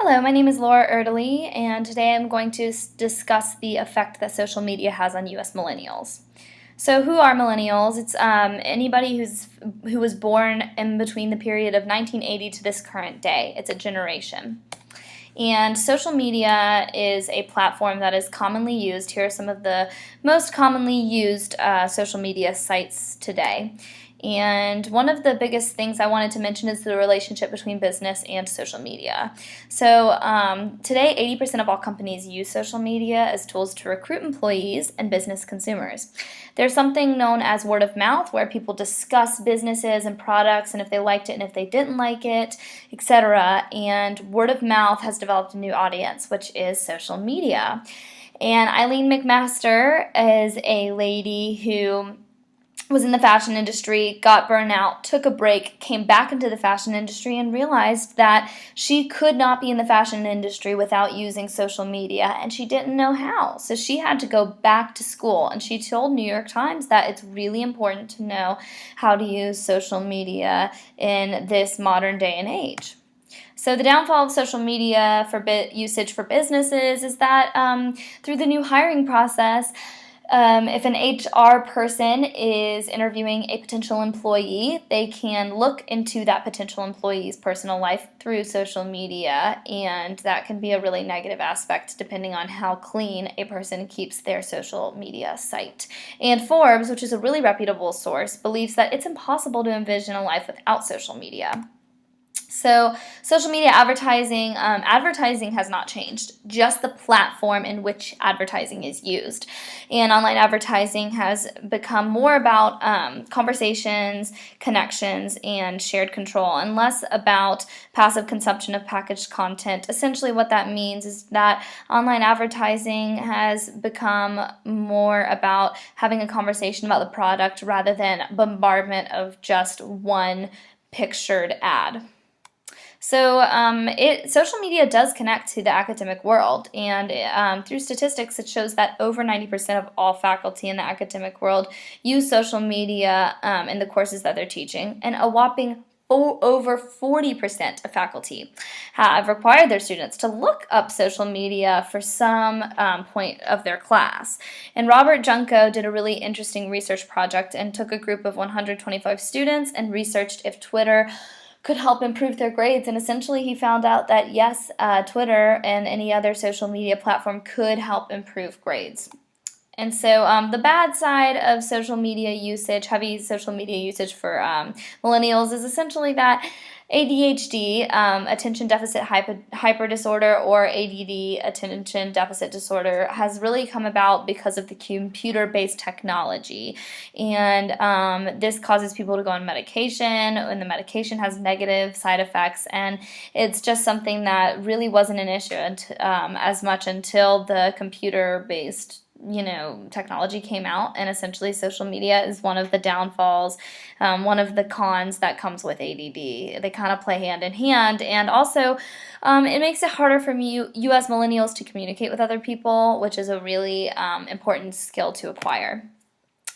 Hello, my name is Lalaerd, and today I'm going to discuss the effect that social media has on U.S. millennials. So, who are millennials? It's anybody who was born in between the period of 1980 to this current day. It's a generation. And social media is a platform that is commonly used. Here are some of the most commonly used social media sites today. And one of the biggest things I wanted to mention is the relationship between business and social media. So today, 80% of all companies use social media as tools to recruit employees and business consumers. There's something known as word of mouth, where people discuss businesses and products and if they liked it and if they didn't like it, etc. And word of mouth has developed a new audience, which is social media. And Eileen McMaster is a lady who was in the fashion industry, got burned out, took a break, came back into the fashion industry, and realized that she could not be in the fashion industry without using social media, and she didn't know how. So she had to go back to school, and she told New York Times that it's really important to know how to use social media in this modern day and age. So the downfall of social media for usage for businesses is that through the new hiring process, if an HR person is interviewing a potential employee, they can look into that potential employee's personal life through social media, and that can be a really negative aspect depending on how clean a person keeps their social media site. And Forbes, which is a really reputable source, believes that it's impossible to envision a life without social media. So social media advertising has not changed, just the platform in which advertising is used. And online advertising has become more about conversations, connections, and shared control, and less about passive consumption of packaged content. Essentially what that means is that online advertising has become more about having a conversation about the product rather than bombardment of just one pictured ad. So social media does connect to the academic world, and through statistics it shows that over 90% of all faculty in the academic world use social media in the courses that they're teaching, and a whopping over 40% of faculty have required their students to look up social media for some point of their class. And Robert Junko did a really interesting research project and took a group of 125 students and researched if Twitter could help improve their grades, and essentially he found out that yes, Twitter and any other social media platform could help improve grades. And so the bad side of social media usage, heavy social media usage for millennials, is essentially that ADHD, attention deficit hyper disorder, or ADD, attention deficit disorder, has really come about because of the computer-based technology. And this causes people to go on medication, and the medication has negative side effects, and it's just something that really wasn't an issue as much until the computer-based technology came out, and essentially social media is one of the downfalls, one of the cons that comes with ADD. They kind of play hand in hand, and also it makes it harder for U.S. millennials to communicate with other people, which is a really important skill to acquire.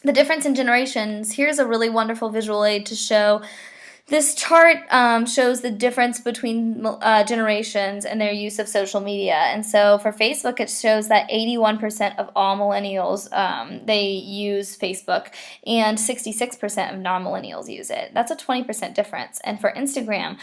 The difference in generations. Here's a really wonderful visual aid to show. This chart shows the difference between generations and their use of social media. And so for Facebook, it shows that 81% of all millennials, they use Facebook, and 66% of non-millennials use it. That's a 20% difference. And for Instagram,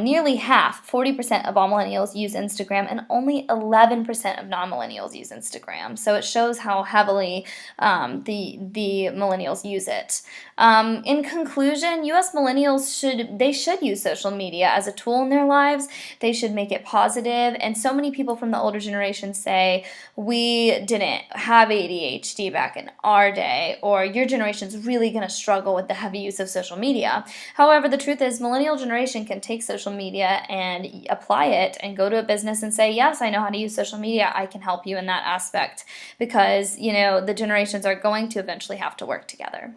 nearly half, 40% of all millennials use Instagram, and only 11% of non-millennials use Instagram. So it shows how heavily the millennials use it. In conclusion, U.S. millennials should use social media as a tool in their lives. They should make it positive. And so many people from the older generation say, we didn't have ADHD back in our day, or your generation's really going to struggle with the heavy use of social media. However, the truth is, millennial generation can take social media and apply it and go to a business and say, yes, I know how to use social media. I can help you in that aspect, because the generations are going to eventually have to work together.